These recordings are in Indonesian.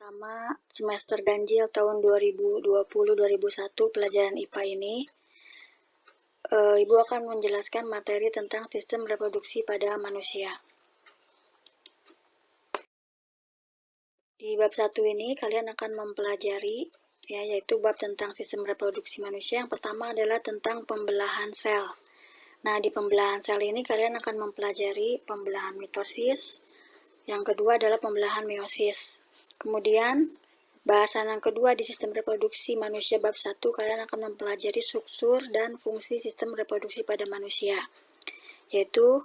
Pertama, semester ganjil tahun 2020-2021 pelajaran IPA ini, Ibu akan menjelaskan materi tentang sistem reproduksi pada manusia. Di bab 1 ini kalian akan mempelajari yaitu bab tentang sistem reproduksi manusia. Yang pertama adalah tentang pembelahan sel. Nah, di pembelahan sel ini kalian akan mempelajari pembelahan mitosis. Yang kedua adalah pembelahan meiosis. Kemudian, bahasan yang kedua di sistem reproduksi manusia bab 1, kalian akan mempelajari struktur dan fungsi sistem reproduksi pada manusia. Yaitu,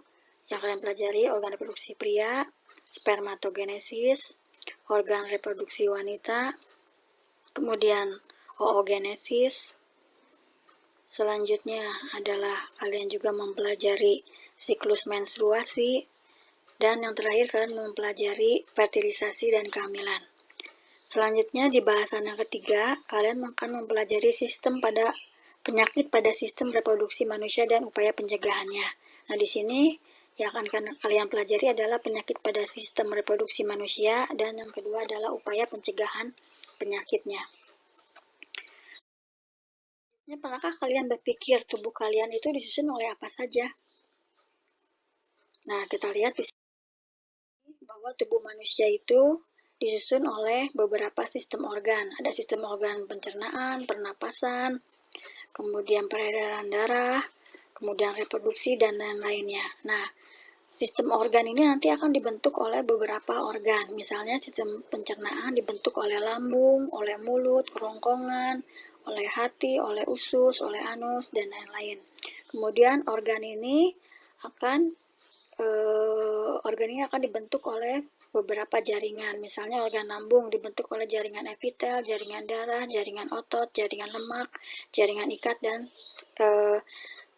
yang kalian pelajari organ reproduksi pria, spermatogenesis, organ reproduksi wanita, kemudian oogenesis. Selanjutnya adalah kalian juga mempelajari siklus menstruasi, dan yang terakhir kalian mempelajari fertilisasi dan kehamilan. Selanjutnya di bahasan yang ketiga, kalian akan mempelajari penyakit pada sistem reproduksi manusia dan upaya pencegahannya. Nah, di sini yang akan kalian pelajari adalah penyakit pada sistem reproduksi manusia, dan yang kedua adalah upaya pencegahan penyakitnya. Pernahkah kalian berpikir tubuh kalian itu disusun oleh apa saja? Nah, kita lihat di sini bahwa tubuh manusia itu disusun oleh beberapa sistem organ. Ada sistem organ pencernaan, pernapasan, kemudian peredaran darah, kemudian reproduksi, dan lain-lainnya. Nah, sistem organ ini nanti akan dibentuk oleh beberapa organ. Misalnya sistem pencernaan dibentuk oleh lambung, oleh mulut, kerongkongan, oleh hati, oleh usus, oleh anus, dan lain-lain. Kemudian organ ini akan dibentuk oleh beberapa jaringan. Misalnya organ lambung dibentuk oleh jaringan epitel, jaringan darah, jaringan otot, jaringan lemak, jaringan ikat, dan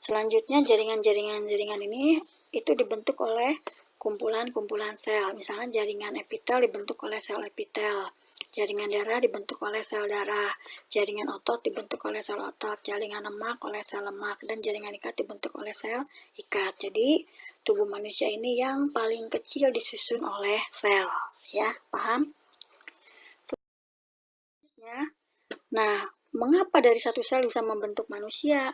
selanjutnya jaringan-jaringan ini itu dibentuk oleh kumpulan-kumpulan sel. Misalnya jaringan epitel dibentuk oleh sel epitel, jaringan darah dibentuk oleh sel darah, jaringan otot dibentuk oleh sel otot, jaringan lemak oleh sel lemak, dan jaringan ikat dibentuk oleh sel ikat. Jadi, tubuh manusia ini yang paling kecil disusun oleh sel. Ya, paham? Selanjutnya, nah, mengapa dari satu sel bisa membentuk manusia?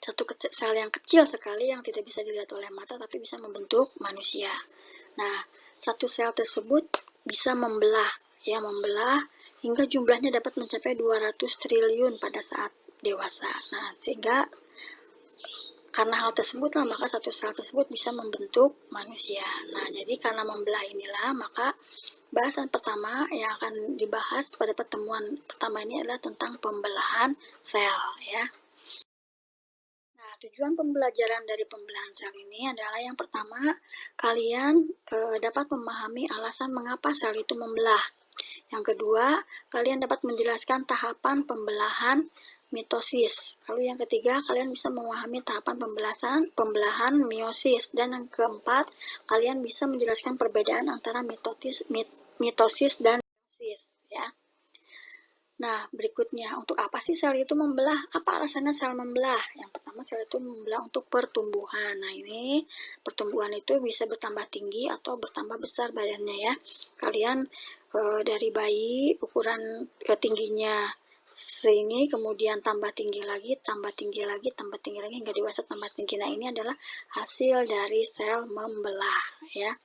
Satu sel yang kecil sekali yang tidak bisa dilihat oleh mata tapi bisa membentuk manusia. Nah, satu sel tersebut bisa membelah hingga jumlahnya dapat mencapai 200 triliun pada saat dewasa. Nah, sehingga karena hal tersebut maka satu sel tersebut bisa membentuk manusia. Nah, jadi karena membelah inilah maka bahasan pertama yang akan dibahas pada pertemuan pertama ini adalah tentang pembelahan sel, ya. Tujuan pembelajaran dari pembelahan sel ini adalah yang pertama, kalian dapat memahami alasan mengapa sel itu membelah. Yang kedua, kalian dapat menjelaskan tahapan pembelahan mitosis. Lalu yang ketiga, kalian bisa memahami tahapan pembelahan meiosis. Dan yang keempat, kalian bisa menjelaskan perbedaan antara mitosis dan meiosis, ya. Nah, berikutnya, untuk apa sih sel itu membelah? Apa alasannya sel membelah? Yang pertama, sel itu membelah untuk pertumbuhan. Nah, ini pertumbuhan itu bisa bertambah tinggi atau bertambah besar badannya, ya. Kalian dari bayi ukuran tingginya segini, kemudian tambah tinggi lagi, hingga dewasa tambah tinggi. Nah, ini adalah hasil dari sel membelah, ya.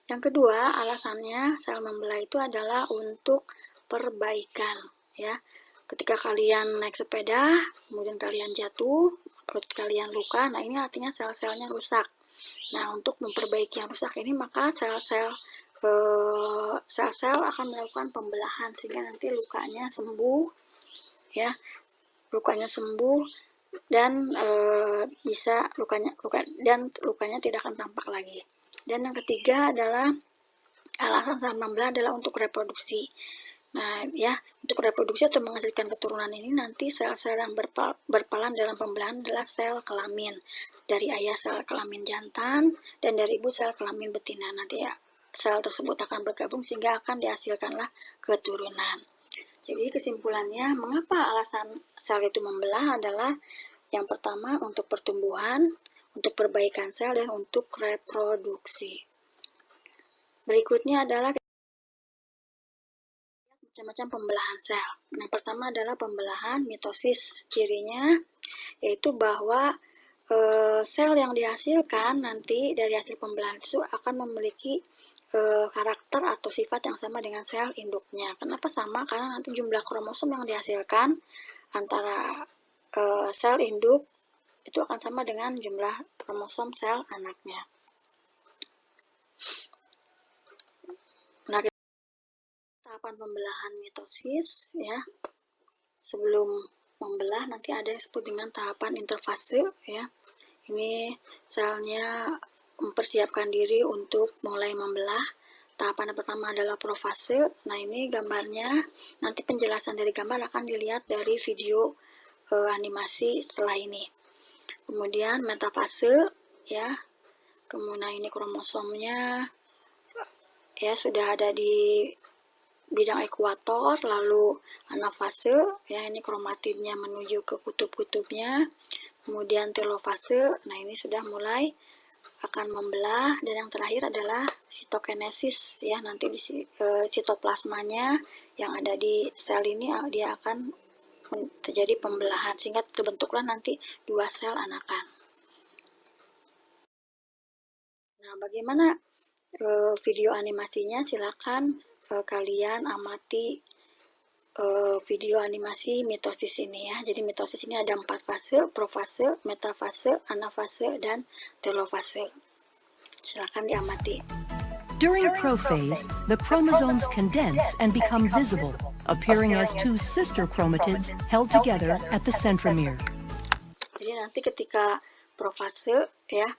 Yang kedua, alasannya sel membelah itu adalah untuk perbaikan, ya. Ketika kalian naik sepeda, kemudian kalian jatuh, perut kalian luka, nah ini artinya sel-selnya rusak. Nah, untuk memperbaiki yang rusak ini, maka sel-sel akan melakukan pembelahan sehingga nanti lukanya sembuh, ya. Lukanya sembuh dan lukanya tidak akan tampak lagi. Dan yang ketiga adalah alasan sel membelah adalah untuk reproduksi. Nah, ya, untuk reproduksi atau menghasilkan keturunan ini nanti sel-sel yang berperan dalam pembelahan adalah sel kelamin. Dari ayah sel kelamin jantan dan dari ibu sel kelamin betina. Nanti ya, sel tersebut akan bergabung sehingga akan dihasilkanlah keturunan. Jadi kesimpulannya, mengapa alasan sel itu membelah adalah yang pertama untuk pertumbuhan, untuk perbaikan sel, dan untuk reproduksi. Berikutnya adalah macam-macam pembelahan sel. Yang pertama adalah pembelahan mitosis. Cirinya yaitu bahwa sel yang dihasilkan nanti dari hasil pembelahan itu akan memiliki karakter atau sifat yang sama dengan sel induknya. Kenapa sama? Karena nanti jumlah kromosom yang dihasilkan antara sel induk itu akan sama dengan jumlah kromosom sel anaknya. Nah, tahapan pembelahan mitosis ya. Sebelum membelah nanti ada yang disebut dengan tahapan interfase ya. Ini selnya mempersiapkan diri untuk mulai membelah. Tahapan yang pertama adalah profase. Nah, ini gambarnya, nanti penjelasan dari gambar akan dilihat dari video animasi setelah ini. Kemudian metafase ya. Kemudian ini kromosomnya ya sudah ada di bidang ekuator, lalu anafase ya, ini kromatidnya menuju ke kutub-kutubnya. Kemudian telofase, nah ini sudah mulai akan membelah, dan yang terakhir adalah sitokinesis ya, nanti di sitoplasmanya yang ada di sel ini dia akan terjadi pembelahan sehingga terbentuklah nanti dua sel anakan. Nah, bagaimana video animasinya? Silakan kalian amati video animasi mitosis ini ya. Jadi mitosis ini ada 4 fase: profase, metafase, anafase, dan telofase. Silakan diamati. During prophase, the chromosomes condense and become visible, appearing as two sister chromatids held together at the centromere. Jadi nanti ketika profase ya,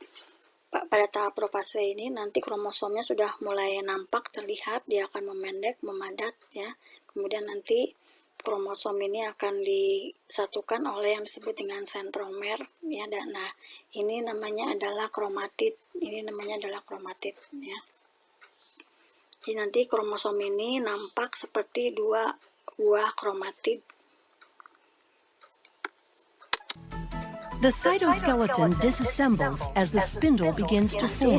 pada tahap profase ini nanti kromosomnya sudah mulai nampak, terlihat, dia akan memendek, memadat ya. Kemudian nanti kromosom ini akan disatukan oleh yang disebut dengan sentromer ya. Dan nah, ini namanya adalah kromatid. Ini namanya adalah kromatid ya. Jadi nanti kromosom ini nampak seperti dua buah kromatid. The cytoskeleton disassembles as the spindle begins to form.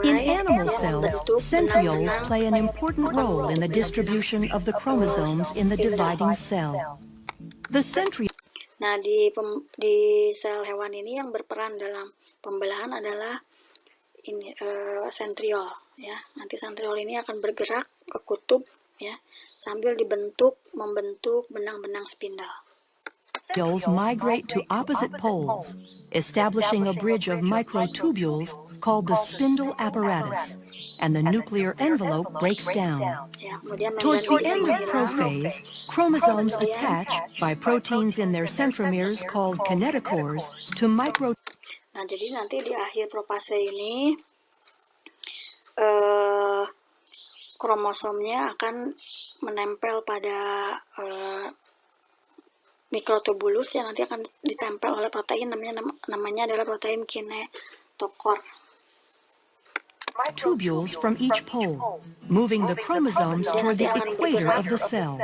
In animal cells, centrioles play an important role in the distribution of the chromosomes in the dividing cell. The Nah, di sel hewan ini yang berperan dalam pembelahan adalah ini sentriol ya. Nanti sentriol ini akan bergerak ke kutub ya, sambil membentuk benang-benang spindle. Centrioles migrate to opposite poles, establishing a bridge of microtubules called the spindle apparatus, and the nuclear envelope breaks down. Towards the end of prophase, chromosomes attach by proteins in their centromeres called kinetochores to Nah, jadi nanti di akhir profase ini kromosomnya akan menempel pada mikrotubulus yang nanti akan ditempel oleh protein, namanya adalah protein kinetochore. Tubules from each pole, moving the chromosomes toward the equator of the cell.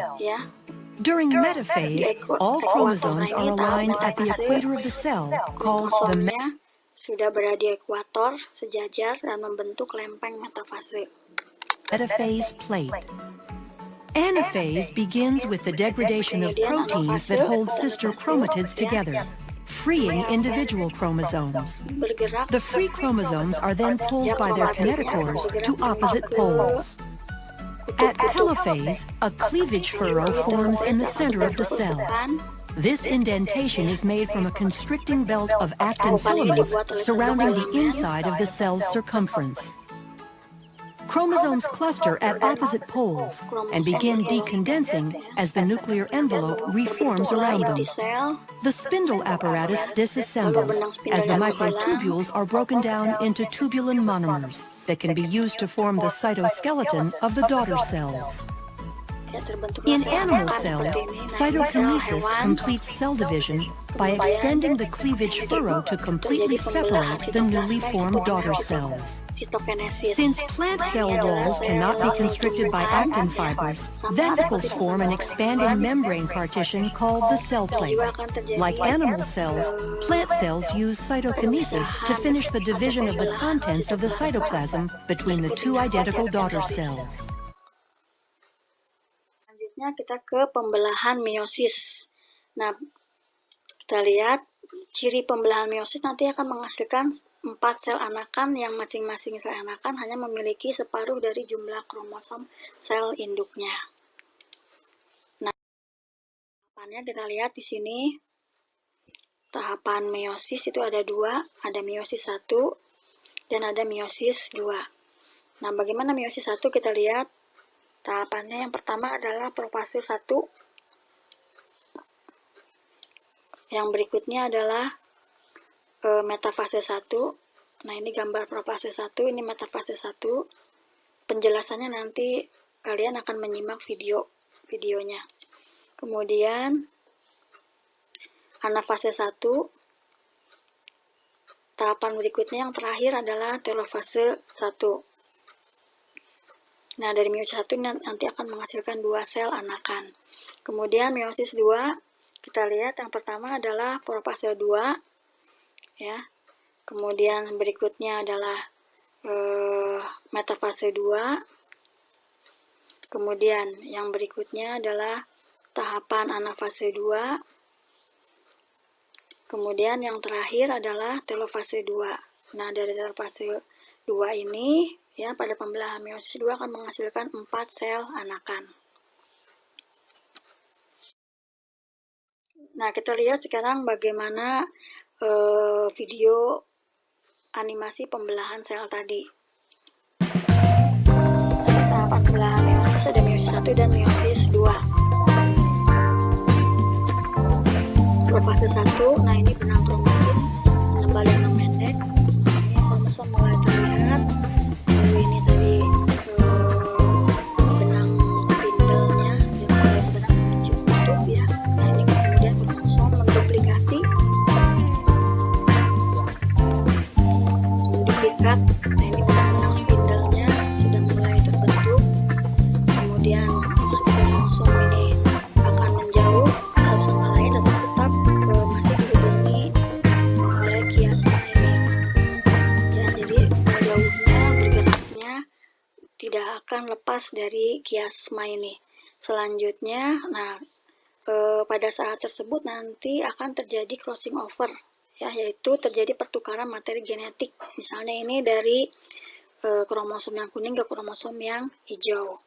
During metaphase, all chromosomes are aligned at the equator of the cell, called the sudah berada di ekuator sejajar dan membentuk lempeng metafase. Metaphase plate. Anaphase begins with the degradation of proteins that hold sister chromatids together, freeing individual chromosomes. The free chromosomes are then pulled by their kinetochores to opposite poles. At telophase, a cleavage furrow forms in the center of the cell. This indentation is made from a constricting belt of actin filaments surrounding the inside of the cell's circumference. Chromosomes cluster at opposite poles and begin decondensing as the nuclear envelope reforms around them. The spindle apparatus disassembles as the microtubules are broken down into tubulin monomers that can be used to form the cytoskeleton of the daughter cells. In animal cells, cytokinesis completes cell division by extending the cleavage furrow to completely separate the newly formed daughter cells. Since plant cell walls cannot be constricted by actin fibers, vesicles form an expanding membrane partition called the cell plate. Like animal cells, plant cells use cytokinesis to finish the division of the contents of the cytoplasm between the two identical daughter cells. selanjutnya kita ke pembelahan meiosis. Nah, kita lihat ciri pembelahan meiosis nanti akan menghasilkan 4 sel anakan yang masing-masing sel anakan hanya memiliki separuh dari jumlah kromosom sel induknya. Nah, tahapannya kita lihat di sini. Tahapan meiosis itu ada 2, ada meiosis 1 dan ada meiosis 2. Nah, bagaimana meiosis 1 kita lihat. Tahapannya yang pertama adalah profase 1. Yang berikutnya adalah metafase 1. Nah, ini gambar profase 1, ini metafase 1. Penjelasannya nanti kalian akan menyimak videonya. Kemudian anafase 1. Tahapan berikutnya yang terakhir adalah telofase 1. Nah, dari meiosis 1 nanti akan menghasilkan 2 sel anakan. Kemudian meiosis 2, kita lihat yang pertama adalah profase 2, ya. Kemudian berikutnya adalah metafase 2. Kemudian yang berikutnya adalah tahapan anafase 2. Kemudian yang terakhir adalah telofase 2. Nah, dari telofase 2 ini, ya, pada pembelahan meiosis 2 akan menghasilkan 4 sel anakan. Nah, kita lihat sekarang bagaimana video animasi pembelahan sel tadi. Tahapan pembelahan meiosis ada meiosis 1 dan meiosis 2. Profase 1, nah ini benang kromatin, menebal dan memendek. Ini kromosom mulai terlihat. Lalu ini tadi benang spindle-nya dan mulai bergerak menuju kutub, ya. Nah, ini kemudian kromosom menduplikasi, menduplikat. Nah, ini benang spindle-nya sudah mulai terbentuk. Kemudian kromosom ini akan menjauh satu sama lain, tetapi tetap masih dihubungi oleh kiasma ini. Ya, jadi jauhnya, bergeraknya tidak akan lepas dari kiasma ini. Selanjutnya, nah, pada saat tersebut nanti akan terjadi crossing over, ya, yaitu terjadi pertukaran materi genetik. Misalnya ini dari kromosom yang kuning ke kromosom yang hijau.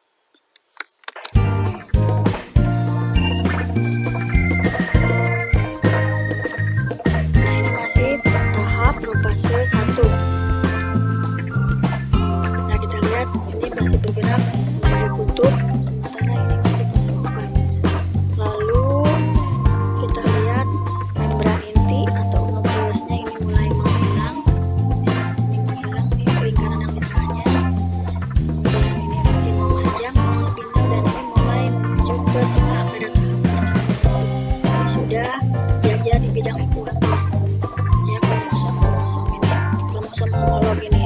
Nah, ini masih tahap profase 1. Nah, kita lihat ini masih bergerak menuju kutub, sementara ini masih crossing over. Lalu kita lihat membran inti atau nukleusnya ini mulai menghilang, ya, ini menghilang, ini lingkaran yang di tengahnya. Kemudian ini makin memanjang, benang spindle, dan ini mulai menuju ke tengah pada tahap metafase 1. Ini sudah sejajar di bidang ekuator, ya, kromosom ini, kromosom homolog ini.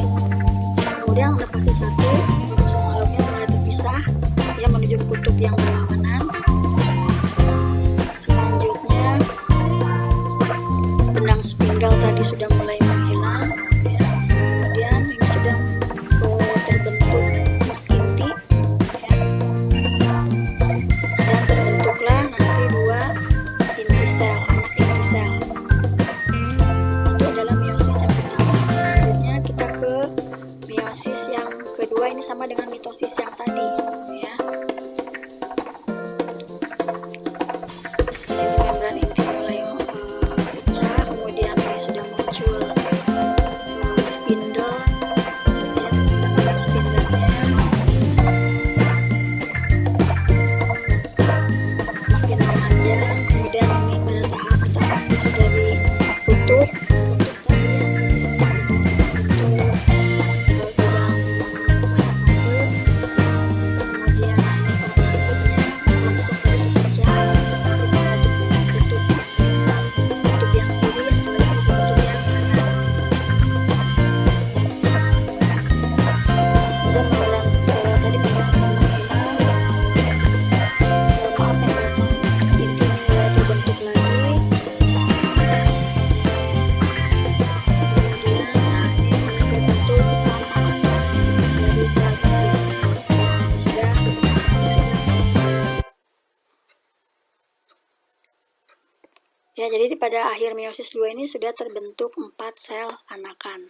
Kemudian pada fase 1, kromosom homolognya mulai terpisah, ya, menuju ke kutub yang berlawanan. Selanjutnya benang spindle tadi sudah mulai menghilang, ya. Kemudian ini sudah terbentuk inti, ya. Dan terbentuklah nanti 2 inti sel, anak inti sel. Itu adalah meiosis yang pertama. Selanjutnya kita ke meiosis yang kedua, ini sama dengan mitosis yang tadi, ya. Sini membran inti mulai pecah, kemudian ini sudah muncul spindle, ya, spindle-nya makin memanjang. Kemudian ini pada tahap metafase sudah di kutub tadi, ya, seperti ini, metafase metafase. Ya, jadi pada akhir meiosis 2 ini sudah terbentuk 4 sel anakan.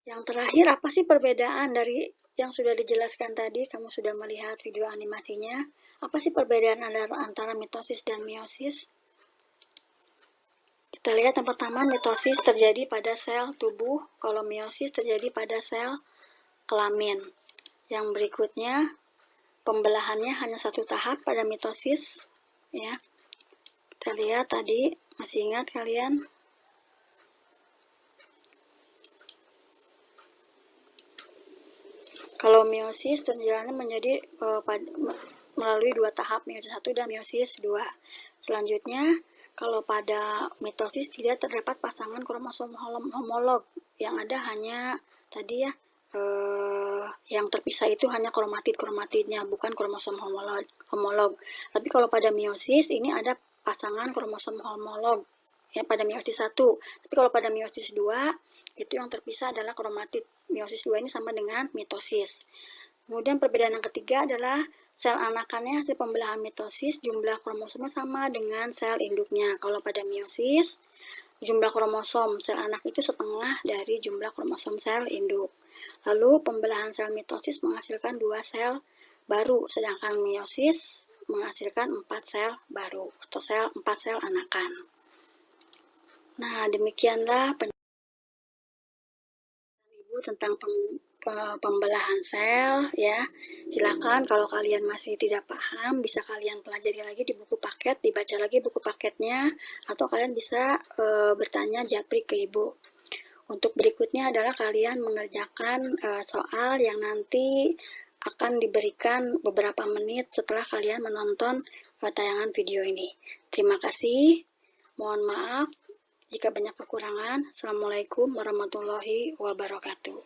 Yang terakhir, apa sih perbedaan dari yang sudah dijelaskan tadi? Kamu sudah melihat video animasinya. Apa sih perbedaan antara mitosis dan meiosis? Kita lihat yang pertama, mitosis terjadi pada sel tubuh, kalau meiosis terjadi pada sel kelamin. Yang berikutnya, pembelahannya hanya satu tahap pada mitosis, ya. Kita lihat tadi, masih ingat kalian? Kalau meiosis terjadi menjadi melalui 2 tahap, meiosis 1 dan meiosis 2. Selanjutnya, kalau pada mitosis tidak terdapat pasangan kromosom homolog, yang ada hanya tadi ya, yang terpisah itu hanya kromatidnya, bukan kromosom homolog. Tapi kalau pada meiosis ini ada pasangan kromosom homolog, ya, pada meiosis 1. Tapi kalau pada meiosis 2, itu yang terpisah adalah kromatid. Meiosis 2 ini sama dengan mitosis. Kemudian perbedaan yang ketiga adalah sel anakannya hasil pembelahan mitosis, jumlah kromosomnya sama dengan sel induknya. Kalau pada meiosis, jumlah kromosom sel anak itu setengah dari jumlah kromosom sel induk. Lalu pembelahan sel mitosis menghasilkan 2 sel baru, sedangkan meiosis menghasilkan 4 sel baru atau 4 sel anakan. Nah, demikianlah tentang pembelahan sel, ya. Silakan kalau kalian masih tidak paham, bisa kalian pelajari lagi di buku paket, dibaca lagi buku paketnya, atau kalian bisa bertanya japri ke ibu. Untuk berikutnya adalah kalian mengerjakan soal yang nanti akan diberikan beberapa menit setelah kalian menonton tayangan video ini. Terima kasih, mohon maaf jika banyak kekurangan. Assalamualaikum warahmatullahi wabarakatuh.